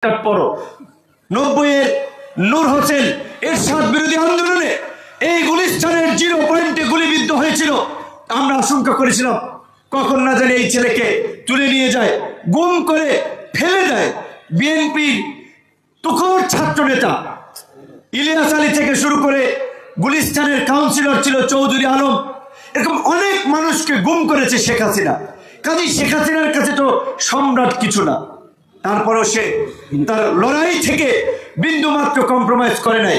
পড়ো 90-এর নূর হোসেন এরশাদ বিরোধী আন্দোলনে এই গুলিস্তানের 0 পয়েন্টে গুলিবিদ্ধ হয়েছিল। আমরা আশঙ্কা করেছিলাম কখন না জানি এই ছেলেকে তুলে নিয়ে যায়, গুম করে ফেলে দেয়। বিএনপির তুখোর ছাত্র নেতা ইলিয়াস আলী থেকে শুরু করে গুলিস্তানের কাউন্সিলর ছিল চৌধুরী আলম, এরকম অনেক মানুষকে গুম করেছে শেখ হাসিনা। কাজী শেখ হাসিনার কাছে তো সম্রাট কিছু না, তারপরও সে তার লড়াই থেকে বিন্দুমাত্র কম্প্রোমাইজ করে নাই।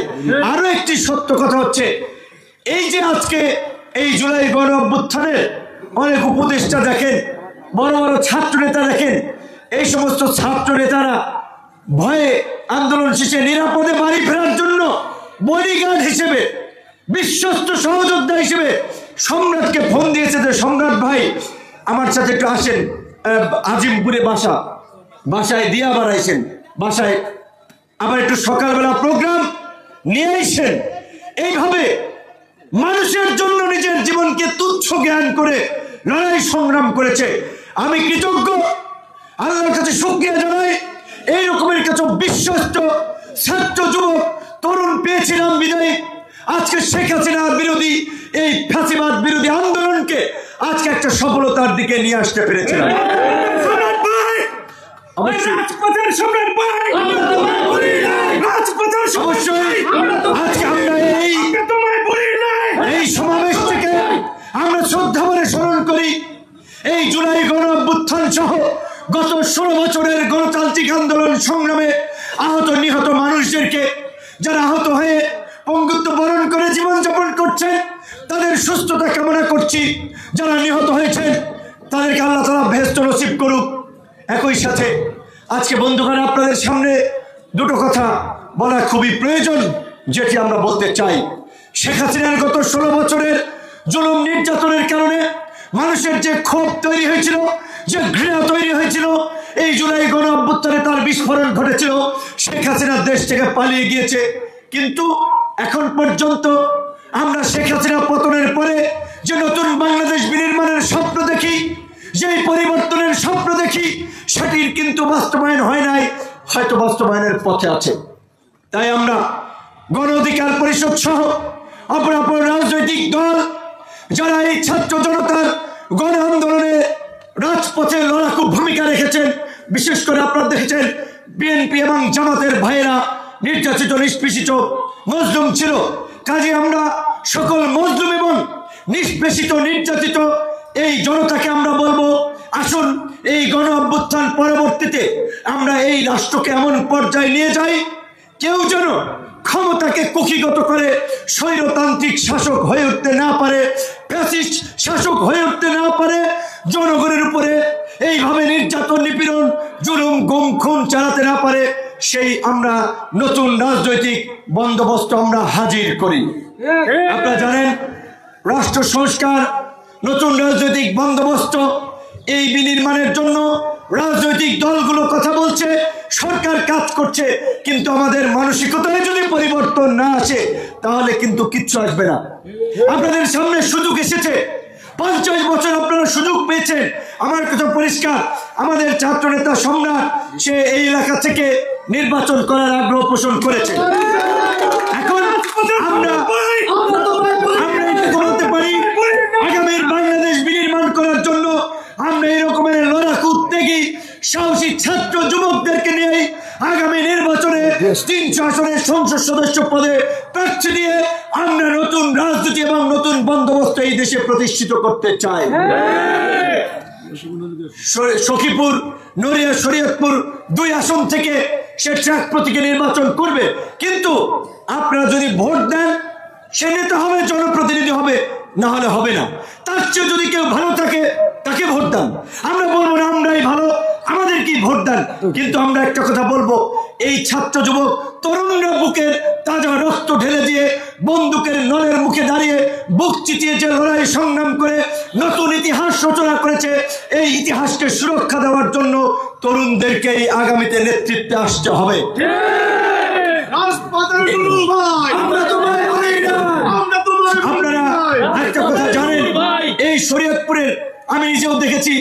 আরো একটি সত্য কথা হচ্ছে, এই যে আজকে এই জুলাই গণ অভ্যুত্থানের অনেক উপদেষ্টা দেখেন, বড় বড় ছাত্র নেতা দেখেন, এই সমস্ত ছাত্র নেতারা ভয়ে আন্দোলন শেষে নিরাপদে বাড়ি ফেরার জন্য বডিগার্ড হিসেবে, বিশ্বস্ত সহযোদ্ধা হিসেবে সম্রাটকে ফোন দিয়েছে যে সম্রাট ভাই আমার সাথে একটু আসেন, আজিমপুরে বাসায় দিয়া বাড়াইছেন, বাসায় আবার একটু সকালবেলা প্রোগ্রাম নিয়ে আইসেন। এইভাবে মানুষের জন্য নিজের জীবনকে তুচ্ছ জ্ঞান করে লড়াই সংগ্রাম করেছে। আমি কৃতজ্ঞ, আল্লাহর কাছে শুকরিয়া জানাই। এই রকমের কাছে বিশ্বস্ত ছাত্র যুবক তরুণ পেয়েছিলাম বিদায় আজকে শেখ হাসিনার বিরোধী এই ফ্যাসিবাদ বিরোধী আন্দোলনকে আজকে একটা সফলতার দিকে নিয়ে আসতে পেরেছিলাম। আজকে আমরা এই সমাবেশ থেকে আমরা শ্রদ্ধা ভরে স্মরণ করি এই জুলাই গণ অভ্যুত্থান সহ গত 16 বছরের গণতান্ত্রিক আন্দোলন সংগ্রামে আহত নিহত মানুষদেরকে, যারা আহত হয়ে পঙ্গুত্ব বরণ করে জীবনযাপন করছেন তাদের সুস্থতা কামনা করছি। যারা নিহত হয়েছেন তাদেরকে আল্লাহ তাআলা বেহেশত নসিব করুক। একই সাথে আজকে বন্ধুগণ আপনাদের সামনে দুটো কথা বলা খুবই প্রয়োজন, যেটি আমরা বলতে চাই। শেখ হাসিনার গত 16 বছরের জুলুম নির্যাতনের কারণে মানুষের যে ক্ষোভ তৈরি হয়েছিল, যে ঘৃণা তৈরি হয়েছিল, এই জুলাই গণ অভ্যুত্থানে তার বিস্ফোরণ ঘটেছিল। শেখ হাসিনা দেশ থেকে পালিয়ে গিয়েছে, কিন্তু এখন পর্যন্ত আমরা শেখ হাসিনা পতনের পরে যে নতুন বাংলাদেশ বিনির্মাণের স্বপ্ন দেখি, যেই পরিবর্তনের স্বপ্ন দেখি, সেটির কিন্তু বাস্তবায়ন হয় নাই, হয়তো বাস্তবায়নের পথে আছে। তাই আমরা গণ অধিকার পরিষদ সহ অপরাপর রাজনৈতিক দল যারা এই ছাত্র জনতার গণ আন্দোলনে রাজপথে লড়াকু ভূমিকা রেখেছেন, বিশেষ করে আপনারা দেখেছেন বিএনপি এবং জামাতের ভাইয়েরা নির্যাতিত নিষ্পেষিত মজলুম ছিল। কাজে আমরা সকল মজলুম এবং নিষ্পেষিত নির্যাতিত এই জনতাকে আমরা বলবো, আসুন এই গণ অভ্যুত্থান পরবর্তীতে আমরা এই রাষ্ট্রকে এমন পর্যায়ে নিয়ে যাই, কেউ যেন ক্ষমতাকে কুক্ষিগত করে স্বৈরতান্ত্রিক শাসক হয়ে উঠতে না পারে, ফ্যাসিস্ট শাসক হয়ে উঠতে না পারে, জনগণের উপরে এইভাবে নির্যাতন নিপীড়ন জুলুম গুম খুন চালাতে না পারে, সেই আমরা নতুন রাজনৈতিক বন্দোবস্ত আমরা হাজির করি। আপনারা জানেন রাষ্ট্র সংস্কার, নতুন রাজনৈতিক বন্দোবস্ত এই বিনির্মাণের জন্য রাজনৈতিক দলগুলো কথা বলছে, সরকার কাজ করছে, কিন্তু আমাদের মানসিকতায় যদি পরিবর্তন না আসে তাহলে কিন্তু কিচ্ছু আসবে না। আপনাদের সামনে সুযোগ এসেছে, 50 বছর আপনারা সুযোগ পেয়েছেন। আমার কথা পরিষ্কার, আমাদের ছাত্র নেতা সম্রাট সে এই এলাকা থেকে নির্বাচন করার আগ্রহ পোষণ করেছে। এখন আমরা বলতে পারি আগামীর বাংলাদেশ বিনির্মাণ করার জন্য আমরা এরকমের লড়াকু উদ্যোগী সাহসী ছাত্র যুবকদেরকে নিয়ে আগামী নির্বাচনে 300 আসনের সংসদ সদস্য পদে প্রার্থী দিয়ে আমরা নতুন রাজনীতি এবং নতুন বন্দোবস্ত এই দেশে প্রতিষ্ঠিত করতে চাই। সখীপুর, নড়িয়া, শরীয়তপুর 2 আসন থেকে সে ট্রাক প্রতীকে নির্বাচন করবে, কিন্তু আপনারা যদি ভোট দেন সে নেতা হবে, জনপ্রতিনিধি হবে, না হলে হবে না। তার চেয়ে যদি কেউ ভালো থাকে তাকে ভোট দেন। আমরা বলবো না আমরাই ভালো, আমাদেরকেই ভোট দেন, কিন্তু আমরা একটা কথা বলবো, এই ছাত্র যুবক তরুণরা বুকের তাজা রক্ত ঢেলে দিয়ে বন্দুকের নলের মুখে দাঁড়িয়ে বুক চিতিয়ে যে লড়াই সংগ্রাম করে নতুন ইতিহাস রচনা করেছে, এই ইতিহাসকে সুরক্ষা দেওয়ার জন্য তরুণদেরকেই আগামীতে নেতৃত্বে আসতে হবে। আপনারা একটা কথা জানেন, এই শরীয়তপুরের আমি নিজেও দেখেছি,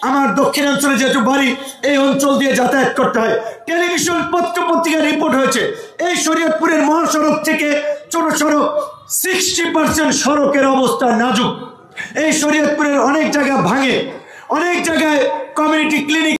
আমার দক্ষিণাঞ্চলে যেহেতু বাড়ি, এই অঞ্চল দিয়ে যাতায়াত করতে হয়। টেলিভিশন পত্র পত্রিকায় রিপোর্ট হয়েছে এই শরীয়তপুরের মহাসড়ক থেকে ছোট ছোট 60% সড়কের অবস্থা নাজুক। এই শরীয়তপুরের অনেক জায়গা ভাঙে, অনেক জায়গায় কমিউনিটি ক্লিনিক